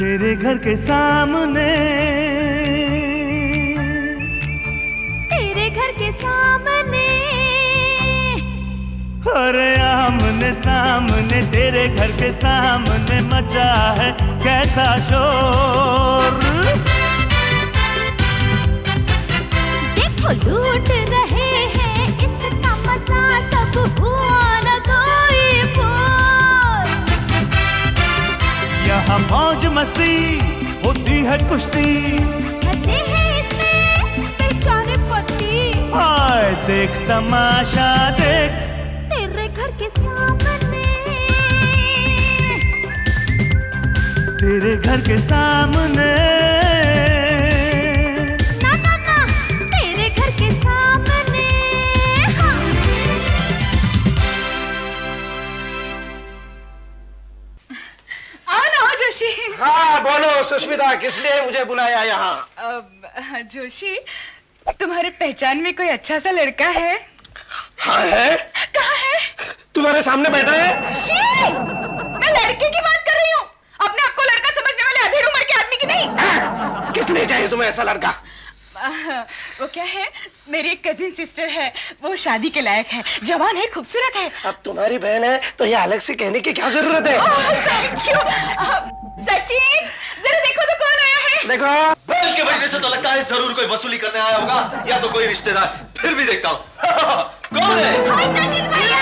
तेरे घर के सामने, तेरे घर के सामने, अरे आमने सामने तेरे घर के सामने मचा है कैसा शोर। देखो लूट रहे हैं इसका मजा, सब हुआ न कोई बोल। यहाँ मौज मस्ती होती है कुश्ती, हंसे हैं इसमें बेचारे पति। हाय देख तमाशा देख तेरे घर के सामने, तेरे घर के सामने, ना ना ना तेरे घर के सामने। हाँ। आओ ना जोशी। हाँ बोलो सुष्मिता, किस लिए मुझे बुलाया यहाँ? जोशी, तुम्हारे पहचान में कोई अच्छा सा लड़का है? हाँ है। कहाँ है? तुम्हारे सामने बैठा है। शी! मैं लड़के की बात कर रही हूँ, अपने आप को लड़का समझने वाले अधेड़ उम्र के आदमी की नहीं। किस लिए चाहिए तुम्हें ऐसा लड़का? वो क्या है, मेरी एक कजिन सिस्टर है, वो शादी के लायक है, जवान है, खूबसूरत है। अब तुम्हारी बहन है तो ये अलग से कहने की क्या जरूरत है? Thank you. सचिन, जरा देखो तो कौन आया है। देखो बैल के बजने से तो लगता है जरूर कोई वसूली करने आया होगा या तो कोई रिश्तेदार। फिर भी देखता हूँ कौन है। हाय सचिन भैया।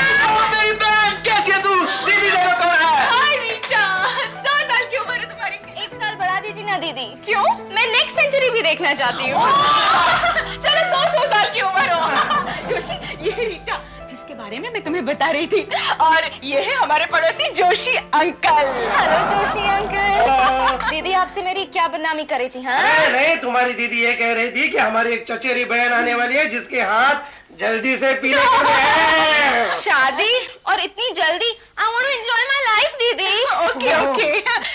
मेरी बहन, कैसी है तू? दीदी देखो कौन है। हाय रीटा, 100 साल की उम्र है तुम्हारी। 1 साल बढ़ा दीजिए ना दीदी। क्यों? मैं नेक्स्ट सेंचुरी भी देखना चाहती हूँ। चलो 200 साल की उम्र हो। जोशी, ये है रीटा जिसके बारे में मैं तुम्हें बता रही थी, और ये है हमारे पड़ोसी Joshi uncle. Hello Joshi uncle. दीदी आपसे मेरी क्या बदनामी कर रही थी? हाँ अरे नहीं, तुम्हारी दीदी ये कह रही थी कि हमारी एक चचेरी बहन आने वाली है जिसके हाथ जल्दी से पीले करने हैं। शादी और इतनी जल्दी? I want to enjoy my life दीदी। Okay okay.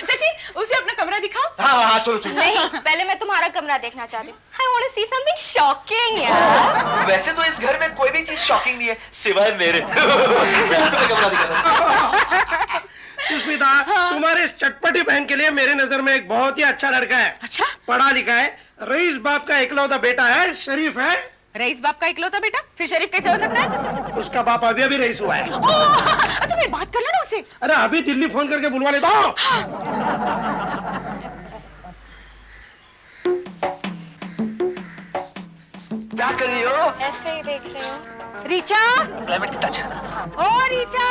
सचिन, उसे अपना कमरा दिखाओ। हाँ चलो चलो। नहीं, पहले मैं तुम्हारा कमरा देखना चाहती हूँ। I want to see something shocking यार। वैसे तो इस घर में कोई भी चीज शॉकिंग नहीं है सिवाय मेरे। चल तुम्हें कमरा दिखाता हूं। सुष्मिता, तुम्हारे इस चटपटी बहन के लिए मेरे नजर में एक बहुत ही अच्छा लड़का है। अच्छा? पढ़ा लिखा है, रईस बाप का इकलौता बेटा है, शरीफ है। रईस बाप का इकलौता बेटा फिर शरीफ कैसे हो सकता है? उसका बाप अभी अभी रईस हुआ है। तुम एक बात कर लो ना उसे। अरे अभी दिल्ली फोन करके बुलवा लेता हूँ। क्या कर रही हो? ऐसे ही देख रही हूँ। रीचा, क्लाइमेट कितना अच्छा है ना। ओ रीचा,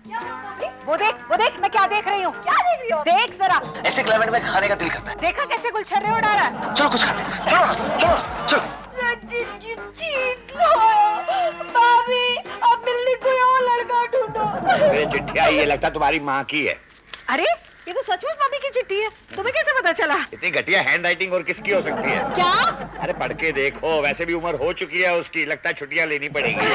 क्या हुआ मम्मी? वो देख मैं क्या देख रही हूँ। क्या देख रही हो? देख जरा, ऐसे क्लाइमेट में खाने का दिल करता है। देखा कैसे गुलछर्रे उड़ा रहा है। चलो कुछ खाते हैं। चलो चलो चलो। सचिन की जीत लो। भाभी, अब मिलने कोई और लड़का ढूंढो। ये चिट्ठी आई, ये लगता तुम्हारी माँ की है। अरे ये तो सचमुच मम्मी की चिट्ठी है, तुम्हें कैसे पता चला? इतनी घटिया हैंड राइटिंग और किसकी हो सकती है? क्या? अरे पढ़ के देखो, वैसे भी उम्र हो चुकी है उसकी, लगता है छुट्टियां लेनी पड़ेगी।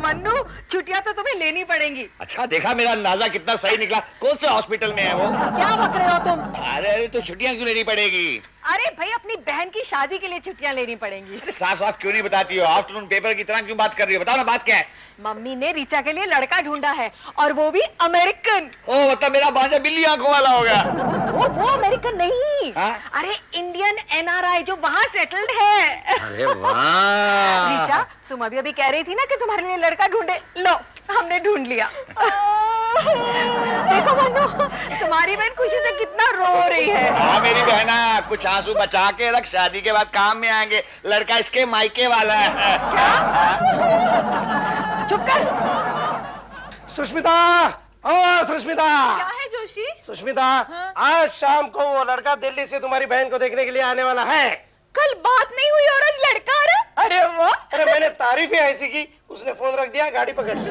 मन्नू, छुट्टियां तो तुम्हें लेनी पड़ेंगी। अच्छा, देखा मेरा अंदाजा कितना सही निकला। कौन से हॉस्पिटल में है वो? क्या बक रहे हो तुम? अरे तो छुट्टियां क्यों लेनी पड़ेगी? अरे भाई, अपनी बहन की शादी के लिए छुट्टियां लेनी पड़ेंगी। अरे साफ साफ क्यों नहीं बताती हो? आफ्टरनून पेपर की तरह क्यों बात कर रही हो? बताओ ना, बात क्या है? मम्मी ने रीचा के लिए लड़का ढूंढा है, और वो भी अमेरिकन। ओ मतलब मेरा भांजा बिल्ली आंखों वाला हो गया। वो अमेरिकन नहीं। हाँ? अरे इंडियन एनआरआई जो वहाँ सेटल्ड है। अरे वाह। रीचा, तुम अभी अभी कह रही थी ना कि तुम्हारे लिए लड़का ढूंढे, लो हमने ढूंढ लिया। देखो मन्नू, तुम्हारी बहन खुशी से कितना रो रही है। हाँ मेरी बहना, कुछ आंसू बचा के रख, शादी के बाद काम में आएंगे। लड़का इसके मायके वाला है। चुप कर। सुष्मिता, ओ सुष्मिता। क्या है जोशी? सुष्मिता, आज शाम को वो लड़का दिल्ली से तुम्हारी बहन को देखने के लिए आने वाला है। कल बात नहीं हुई और आज लड़का आ रहा? अरे वाह। अरे मैंने तारीफ ही ऐसी की, उसने फोन रख दिया, गाड़ी पकड़ ली।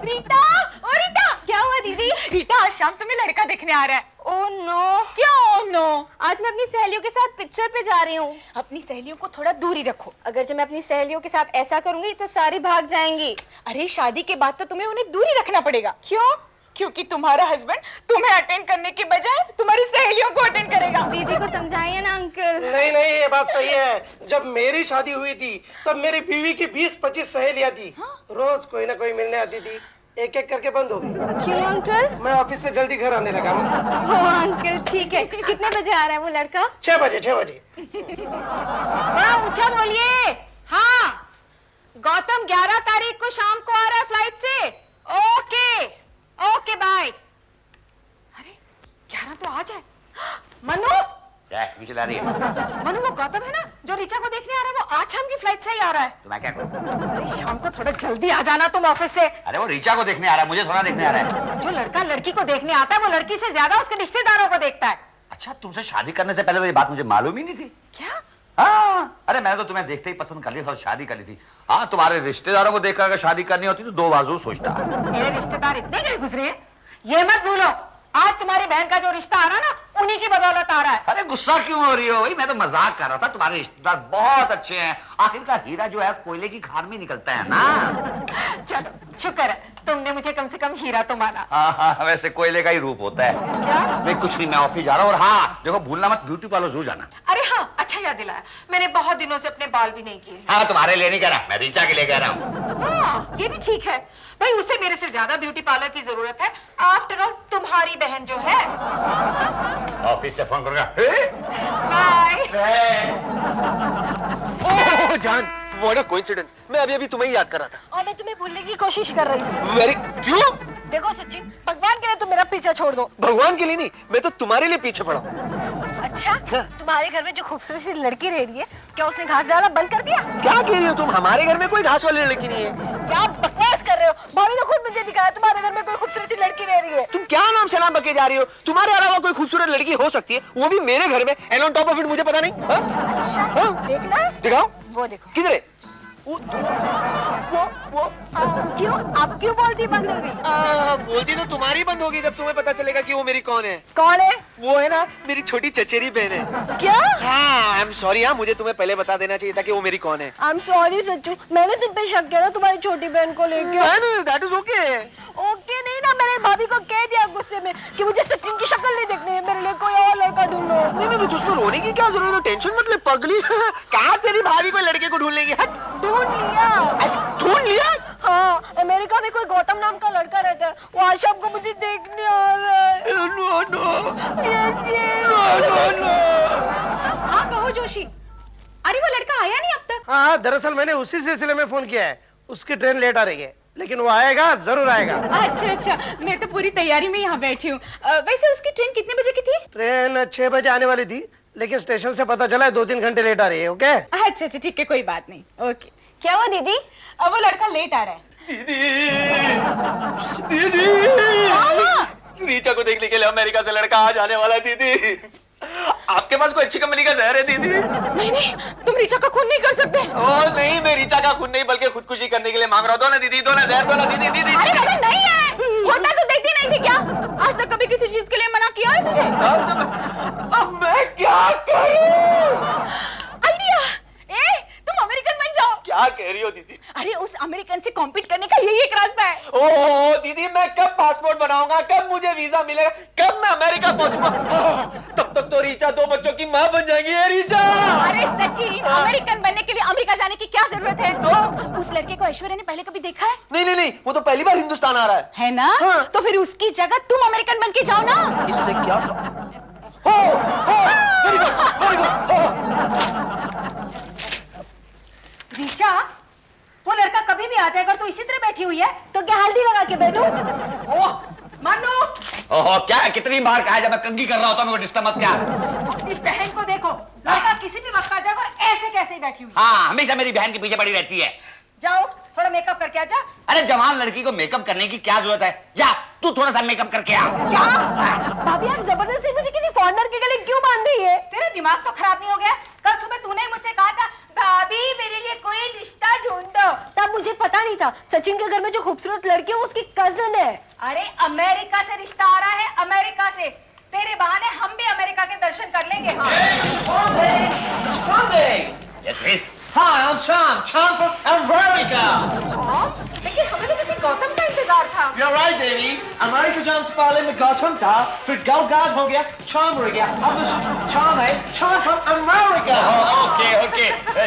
रीटा, ओ रीटा, क्या हुआ दीदी? रीटा आज शाम तुम्हें लड़का देखने आ रहा है। Oh no. क्या ओ नो? आज मैं अपनी सहेलियों के साथ पिक्चर पे जा रही हूँ। अपनी सहेलियों को थोड़ा दूरी रखो। अगर जब मैं अपनी सहेलियों के साथ ऐसा करूंगी तो सारी भाग जाएंगी। अरे शादी के बाद तो तुम्हें उन्हें दूरी रखना पड़ेगा। क्यों? क्योंकि तुम्हारा हस्बैंड तुम्हें अटेंड करने के बजाय तुम्हारी सहेलियों को अटेंड करेगा। दीदी को समझाइए ना अंकल। नहीं नहीं, ये बात सही है। जब मेरी शादी हुई थी तब मेरी बीवी की 20-25 सहेलियां थी। रोज कोई ना कोई मिलने आती थी। एक एक करके बंद हो गई। क्यों अंकल? मैं ऑफिस से जल्दी घर आने लगा हूँ। ओ अंकल ठीक है। कितने बजे आ रहा है वो लड़का? 6 बजे 6 बजे। थोड़ा ऊंचा बोलिए। हाँ, गौतम 11 तारीख को शाम को आ रहा है फ्लाइट से। Okay okay bye. अरे 11 तो आज है। मनु, क्या क्यों चिल्ला रही है? मनु वो गौतम है ना जो ऋचा को देखने आ रहा है, वो आज शाम की फ्लाइट से ही आ रहा है। तो मैं क्या करूं? अरे शाम को थोड़ा जल्दी आ जाना तुम ऑफिस से। अरे वो रीचा को देखने आ रहा है, मुझे थोड़ा देखने आ रहा है। जो लड़का लड़की को देखने आता है वो लड़की से ज्यादा उसके रिश्तेदारों को देखता है। अच्छा, तुमसे शादी करने से पहले तो ये बात मुझे मालूम ही नहीं थी। क्या? हाँ, अरे मैंने तो तुम्हें देखते ही पसंद कर लिया था और शादी कर ली थी। हाँ, तुम्हारे रिश्तेदारों को देखकर अगर शादी करनी होती तो 2 बार जरूर सोचता। मेरे रिश्तेदार इतने गए गुजरे हैं, ये मत भूलो आज तुम्हारी बहन का जो रिश्ता आ रहा ना उन्हीं की बदौलत आ रहा है। अरे गुस्सा क्यों हो रही हो भाई? मैं तो मजाक कर रहा था। तुम्हारे रिश्तेदार बहुत अच्छे हैं। आखिरकार हीरा जो है कोयले की खान में निकलता है ना। चलो शुक्र है तुमने मुझे कम से कम हीरा तो माना। हाँ, वैसे कोयले का ही रूप होता है। क्या? नहीं कुछ नहीं, मैं ऑफिस जा रहा हूँ। और हाँ देखो, भूलना मत, ब्यूटी पार्लर जरूर जाना। अरे हाँ, अच्छा याद दिलाया, मैंने बहुत दिनों से अपने बाल भी नहीं किए। हाँ, तुम्हारे लिए नहीं कह रहा, मैं रीचा के लिए कह रहा हूँ। हाँ, ये भी ठीक है भाई, उसे मेरे से ज्यादा ब्यूटी पार्लर की जरूरत है। आफ्टर ऑल तुम्हारी बहन जो है। ऑफिस से फोन करूंगा। बाय। ओह जान, व्हाट अ कोइंसिडेंस। मैं अभी तुम्हें ही याद कर रहा था। और मैं तुम्हें भूलने की कोशिश कर रही थी। मेरी क्यों? देखो सचिन, भगवान के लिए तुम मेरा पीछा छोड़ दो। भगवान के लिए नहीं, मैं तो तुम्हारे लिए पीछे पड़ा हूँ। अच्छा, तुम्हारे घर में जो खूबसूरत सी लड़की रह रही है, क्या उसने घास डालना बंद कर दिया? क्या कह रही हो तुम? हमारे घर में कोई घास वाली लड़की नहीं है। क्या बकवास कर रहे हो? भाभी ने खुद मुझे दिखाया तुम्हारे घर में कोई खूबसूरत सी लड़की रह रही है। तुम क्या नाम सलाम बके जा रही हो? तुम्हारे अलावा कोई खूबसूरत लड़की हो सकती है, वो भी मेरे घर में, and on top of it मुझे पता नहीं। हाँ? अच्छा, हाँ? देखना है? दिखाओ। वो देखो। किधर है? वो क्यों? आप क्यों बोलती बंद हो गई? बोलती तो तुम्हारी बंद होगी जब तुम्हें पता चलेगा कि वो मेरी कौन है। कौन है? वो है ना मेरी छोटी चचेरी बहन है। क्या? हाँ, आई एम सॉरी। हाँ, मुझे तुम्हें पहले बता देना चाहिए था कि वो मेरी कौन है। आई एम सॉरी सच्चू, मैंने तुम पे शक किया ना तुम्हारी छोटी बहन को लेके। That is okay. ओके नहीं ना, मैंने भाभी को कह दिया गुस्से में कि मुझे सचिन की शक्ल नहीं देखनी है, मेरे लिए कोई और लड़का ढूंढो। नहीं, तो उसमें रोने की क्या जरूरत है? टेंशन मत ले पगली। कहाँ तेरी भाभी कोई लड़के को ढूंढ लेगी? हट। ढूंढ लिया। अच्छा, ढूंढ लिया? हाँ, अमेरिका में कोई गौतम नाम का लड़का रहता है, वो आज शाम को मुझे देखने आ रहा है। नो। हाँ कहो जोशी। अरे वो लड़का आया नहीं अब तक? हाँ, दरअसल मैंने उसी सिलसिले में फोन किया है। उसकी ट्रेन लेट आ रही है, लेकिन वो आएगा, जरूर आएगा। अच्छा, मैं तो पूरी तैयारी में यहाँ बैठी हूँ। वैसे उसकी ट्रेन कितने बजे की थी? ट्रेन 6 बजे आने वाली थी, लेकिन स्टेशन से पता चला है 2-3 घंटे लेट आ रही है। ओके? अच्छा ठीक है, कोई बात नहीं। ओके। क्या हुआ दीदी? अब वो लड़का लेट आ रहा है। दीदी, रीचा को देखने के लिए अमेरिका से लड़का आ जाने वाला है। दीदी, आपके पास कोई अच्छी कंपनी का जहर है? दीदी नहीं, तुम रीचा का खून नहीं कर सकते। ओ नहीं, मैं रीचा का खून नहीं बल्कि खुदकुशी करने के लिए मांग रहा हूँ। दो ना दीदी, दो ना जहर, दो ना दीदी। अरे बाबा नहीं है, होता तो देखती नहीं थी क्या? आज तक कभी किसी चीज के लिए मना किया है तुझे? अब मैं क्या करूं? आइडिया, तुम अमेरिकन बन जाओ। क्या कह रही हो दीदी? अरे उस अमेरिकन से कॉम्पीट करने का यही एक रास्ता है। ओह दीदी, मैं कब पासपोर्ट बनाऊंगा? कब मुझे वीजा मिलेगा? कब मैं अमेरिका पहुंचूंगा? तब तक तो रीचा 2 बच्चों की माँ बन जाएगी। रीचा, अरे सचिन, अमेरिकन बनने के लिए अमेरिका जाने की क्या जरूरत है? तो उस लड़के को ऐश्वर्या ने पहले कभी देखा है? नहीं, वो तो पहली बार हिंदुस्तान आ रहा है ना? हाँ। तो फिर उसकी जगह तुम अमेरिकन बन के जाओ ना। इससे क्या रीचा, वो लड़का कभी भी आ जाएगा तो इसी तरह बैठी हुई है। तो क्या हल्दी लगा के बैठूं? ओह मानो, ओहो, क्या है? कितनी बार कहा है जब मैं कंघी कर रहा होता हूँ मेरे को डिस्टर्ब मत क्या? अपनी बहन को देखो, लड़का किसी भी वक्त आ जाएगा और ऐसे कैसे ही बैठी हुई। हाँ, हमेशा मेरी बहन के पीछे पड़ी रहती है। जाओ थोड़ा मेकअप करके आ जा। अरे जवान लड़की को मेकअप करने की क्या जरूरत है? जा तू थोड़ा सा मेकअप करके आ। क्या? भाभी आप जबरदस्ती मुझे किसी फॉरेनर के गले क्यों बांध रही है? तेरा दिमाग तो खराब नहीं हो गया? कल सुबह तूने ही मुझसे कहा था भाभी मेरे लिए कोई रिश्ता ढूंढो। तब मुझे पता नहीं था सचिन के घर में जो खूबसूरत लड़की है वो उसकी कजन है। अरे अमेरिका से रिश्ता आ रहा है, अमेरिका से। तेरे बहाने हम भी अमेरिका के दर्शन कर लेंगे। Yes, please. Hi, I'm Cham from America. लेकिन हमें तो किसी गौतम का इंतजार था। You're right, baby. अमेरिका जाने से पहले मैं गौतम था, फिर गौगाद हो गया, Cham रह गया। अब मैं Cham है, Cham from America. Okay.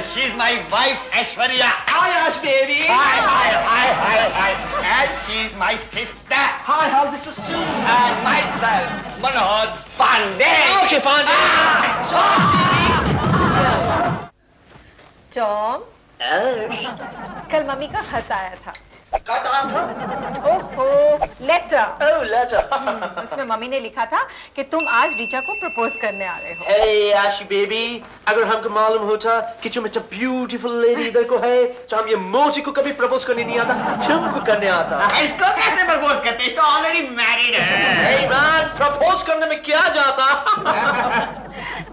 she's my wife, Aishwarya. Hi, Ash baby. Hi. And she's my sister. Hi, how this is Chu. And myself, Manoj Pandey. Okay, fine. Tom, कल मम्मी का खत आया था। ओहो, लेटर। Oh, letter. उसमें mummy ने लिखा था कि तुम आज रीचा को प्रपोज करने आ रहे हो। Hey, Ashy baby. अगर हमको मालूम होता कि तुम इतना ब्यूटीफुल लेडी इधर को है, तो हम ये मोची को कभी प्रपोज करने नहीं आता, तुमको करने आता। इसको कैसे प्रपोज करते? तो ऑलरेडी मैरिड है। Hey man, प्रपोज करने में क्या जाता?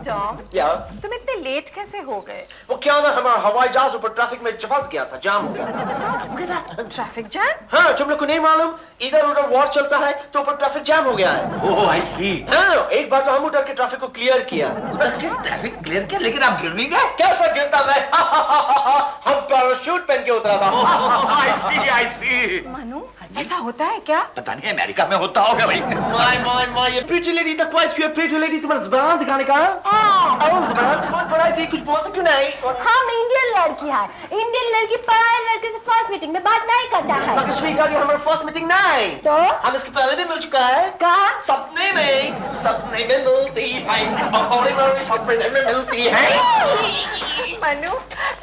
टॉम, क्या? तुम इतने लेट कैसे हो गए? वो क्या ना हमारा हवाई जहाज ऊपर ट्रैफिक में फंस गया था, जाम हो गया था। Traffic jam? हाँ, तुम लोग को नहीं मालूम? इधर उधर वॉर चलता है तो ऊपर ट्रैफिक जाम हो गया है। Oh, I see. हाँ, एक बार तो हम उधर के ट्रैफिक को क्लियर किया। उधर के ट्रैफिक क्लियर किया, लेकिन आप गिर नहीं गए? कैसा गिरता मैं? हम पैराशूट पहन के उतरा था। I see. मनु, ऐसा होता है क्या? पता नहीं अमेरिका में होता होगा भाई। माय ये प्रीटी लेडी द क्वाइट क्यों प्रीटी लेडी तुम्हारा ज़बान दिखाने का? ज़बान बहुत बड़ा थी, कुछ बोलते क्यों नहीं? हम इंडियन लड़की है, इंडियन लड़की पराये लड़के से फर्स्ट मीटिंग में बात नहीं करता है। बाकी स्वीट हार्ट हमारा फर्स्ट मीटिंग नहीं। तो हम इसके पहले भी मिल चुका है। कहाँ? सपने में मिलती है, अखौड़े में सपने में मिलती है। मनु,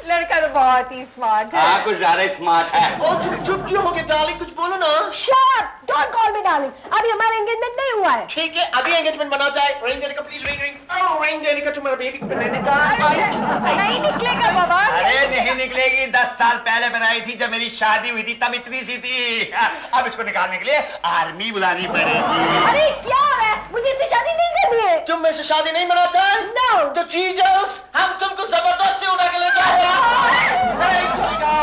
लड़का तो बहुत ही स्मार्ट है। कुछ ज्यादा स्मार्ट है। ओ चुप क्यों हो गए डार्लिंग, कुछ बोलो ना। Shut, don't call me darling. अभी हमारा एंगेजमेंट नहीं हुआ है। ठीक है, अभी एंगेजमेंट बना जाए। रिंग देने का प्लीज, रिंग। ओह, रिंग देने का तुम्हारा बेबी को पहनाने का। नहीं निकलेगा बाबा। अरे नहीं निकलेगी, 10 साल पहले बनाई थी जब मेरी शादी हुई थी, तब इतनी सी थी। अब इसको निकालने के लिए आर्मी बुलानी पड़ेगी। अरे क्या हो रहा है? मुझे इससे शादी नहीं करनी है। तुम मेरे से शादी नहीं मनाता? No. तो जीजस, हम तुमको जबरदस्ती उठा के ले जाएंगे। नहीं चलेगा।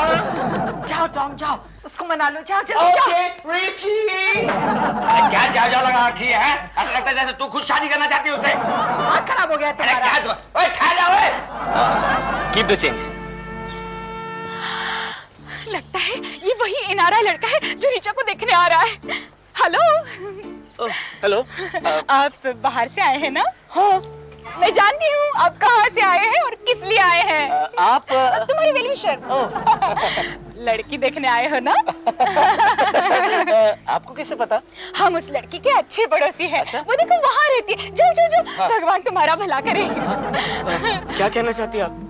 जाओ टॉम, जाओ, उसको मना लो, जाओ जल्दी जाओ। Okay, Richie. अरे क्या जाओ लगा रखी है? ऐसा लगता है जैसे तू खुद शादी करना चाहती है उससे। दिमाग खराब हो गया अरे तुम्हारा। क्या तुम? ओए ठहर जाओ। Keep the change. लगता है ये वही इनारा लड़का है जो रीचा को देखने आ रहा है। Hello, hello. आप बाहर से आए हैं ना? हाँ, मैं जानती हूँ आप कहाँ से आए हैं और किस लिए आए हैं। आप तुम्हारी वेल विशर। लड़की देखने आए हो ना? आपको कैसे पता? हम उस लड़की के अच्छे पड़ोसी हैं। वो देखो वहाँ रहती है। जाओ जाओ जाओ, भगवान तुम्हारा भला करे। क्या कहना चाहती हैं आप?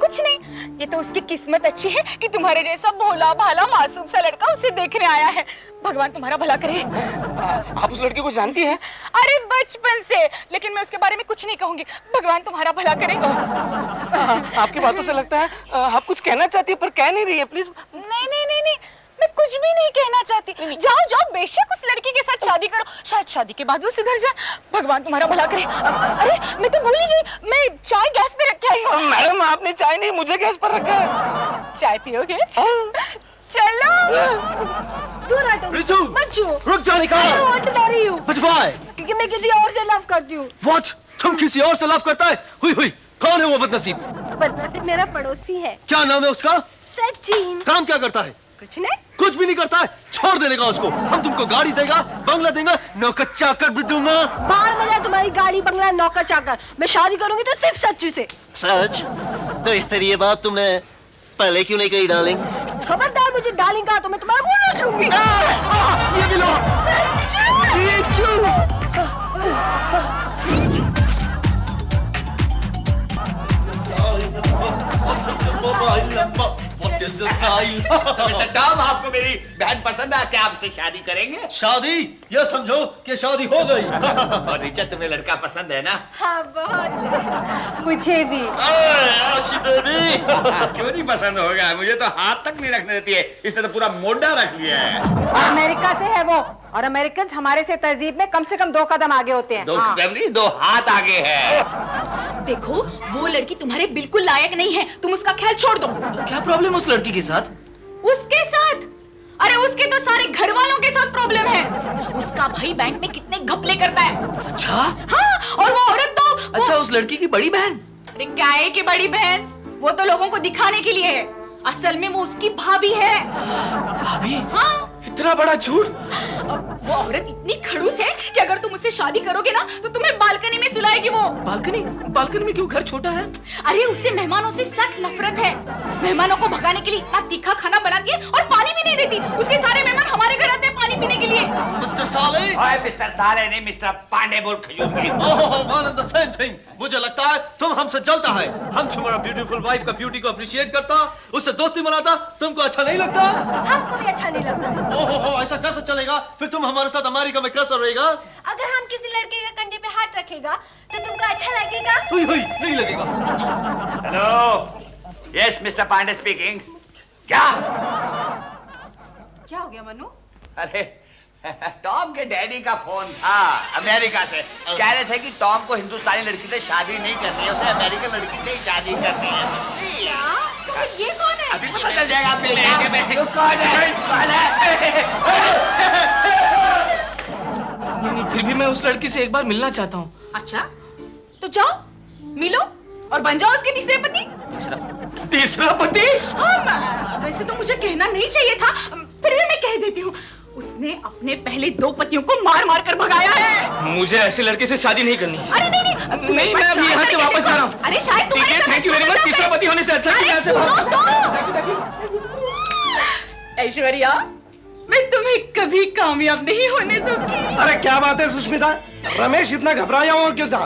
कुछ नहीं, ये तो उसकी किस्मत अच्छी है कि तुम्हारे जैसा भोला भाला मासूम सा लड़का उसे देखने आया है। भगवान तुम्हारा भला करे। आप उस लड़के को जानती हैं? अरे बचपन से, लेकिन मैं उसके बारे में कुछ नहीं कहूंगी। भगवान तुम्हारा भला करे। आपकी बातों से लगता है आप कुछ कहना चाहती है पर कह नहीं रही है, प्लीज। नहीं, मैं कुछ भी नहीं कहना चाहती। जाओ जाओ, बेशक उस लड़की के साथ शादी करो, शायद शादी के बाद वो सुधर जाए। भगवान तुम्हारा भला करे। अरे मैं तो भूल ही गई, मैं चाय गैस पे रख के आई हूँ। मैडम, आपने चाय नहीं मुझे गैस पर रखा है। चाय पियोगे? चलो। दूर हटो। रिचू, मत छू। रुक जा, I निकाल। don't want to marry you. But why? क्योंकि मैं किसी और से लव करती हूँ। What? तुम किसी और से लव करता है? हुई, कौन है वो बदनसीब? बदनसीब मेरा पड़ोसी है, क्या नाम है उसका? सचिन। काम क्या करता है? कुछ नहीं। कुछ भी नहीं करता है, छोड़ देने का उसको। हम तुमको गाड़ी देगा, बंगला देगा, नौकर चाकर भी दूंगा। बाहर में जाए तुम्हारी गाड़ी बंगला नौकर चाकर। मैं शादी करूंगी तो सिर्फ सच्चू से। सच? तो फिर ये बात तुमने पहले क्यों नहीं कही डार्लिंग? खबरदार मुझे डार्लिंग कहा तो मैं तुम्हारा मुंह नोचूंगी। ये भी लो। रिचू! मिस्टर टॉम, आपको मेरी बहन पसंद है, क्या आपसे शादी करेंगे? शादी? ये समझो कि शादी हो गई। और रीचा, तुम्हें लड़का पसंद है ना? हाँ बहुत। मुझे भी। क्यों नहीं पसंद होगा? मुझे तो हाथ तक नहीं रखने देती है, इसने तो पूरा मोढा रख लिया है। अमेरिका से है वो, और अमेरिकन हमारे से तहजीब में कम से कम 2 कदम आगे होते हैं। 2 कदम नहीं, 2 हाथ आगे है। देखो, वो लड़की तुम्हारे बिल्कुल लायक नहीं है, तुम उसका ख्याल छोड़ दो। क्या प्रॉब्लम उस लड़की के साथ? उसके साथ? अरे उसके तो सारे घर वालों के साथ प्रॉब्लम है। उसका भाई बैंक में कितने घपले करता है। अच्छा? हाँ, और वो औरत तो अच्छा, उस लड़की की बड़ी बहन? अरे गाय की बड़ी बहन, वो तो लोगों को दिखाने के लिए है, असल में वो उसकी भाभी है। भाभी? हाँ। इतना बड़ा झूठ? वो औरत इतनी खड़ूस है कि अगर तुम उससे शादी करोगे ना तो तुम्हें बालकनी में सुलाएगी वो। बालकनी? बालकनी में क्यों? घर छोटा है। अरे उसे मेहमानों से सख्त नफरत है। मेहमानों को भगाने के लिए इतना तीखा खाना बनाती है और पानी भी नहीं देती। उसके सारे मेहमान हमारे घर आते हैं पानी पीने के लिए। मिस्टर साले। ओए मिस्टर साले नहीं, मिस्टर पांडे बोल खजूर की। Oh, one and the same thing. मुझे लगता है तुम हमसे जलता है। हम तुम्हारा ब्यूटीफुल वाइफ का ब्यूटी को अप्रिशिएट करता, उससे दोस्ती बनाता, तुमको अच्छा नहीं लगता? हमको भी अच्छा नहीं लगता। ओहो, ऐसा कैसे चलेगा? फिर तुम हमारे साथ अमेरिका में कैसा रहेगा? अगर हम किसी लड़के के कंधे पे हाथ रखेगा तो तुमको अच्छा लगेगा? हुई हुई नहीं लगेगा। Hello, yes mister Pandey speaking. क्या हो गया मनु? अरे टॉम के डैडी का फोन था अमेरिका से। कह रहे थे कि टॉम को हिंदुस्तानी लड़की से शादी नहीं करनी है, उसे अमेरिकन लड़की से ही शादी करनी है। तो ये कौन है? अभी पता चल जाएगा आप मिलेंगे। कौन है? नहीं, फिर भी मैं उस लड़की से एक बार मिलना चाहता हूँ। अच्छा तो जाओ मिलो और बन जाओ उसके तीसरे पति। तीसरा पति? हाँ, वैसे तो मुझे कहना नहीं चाहिए था, फिर भी मैं कह देती हूँ। उसने अपने पहले 2 पतियों को मार मार कर भगाया है। मुझे ऐसे लड़के से शादी नहीं करनी। अरे नहीं नहीं, नहीं, मैं अभी यहाँ से वापस आ रहा हूँ। अरे शायद ठीक है, थैंक यू वेरी मच। तीसरा पति होने से अच्छा है कि यहाँ से ऐश्वर्या, मैं तुम्हें कभी कामयाब नहीं होने दूंगी। अरे क्या बात है सुष्मिता, रमेश इतना घबराया हुआ क्यों था?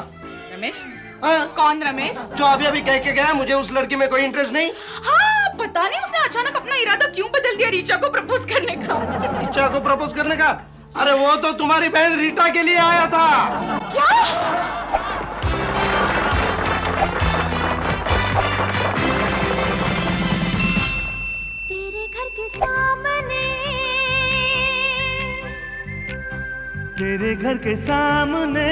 रमेश? हाँ? कौन रमेश? जो अभी अभी कह के गया मुझे उस लड़की में कोई इंटरेस्ट नहीं। हाँ, पता नहीं उसने अचानक अपना इरादा क्यों बदल दिया रीचा को प्रपोज करने का। रीचा को प्रपोज करने का? अरे वो तो तुम्हारी बहन रीटा के लिए आया था। क्या? तेरे घर के सामने, तेरे घर के सामने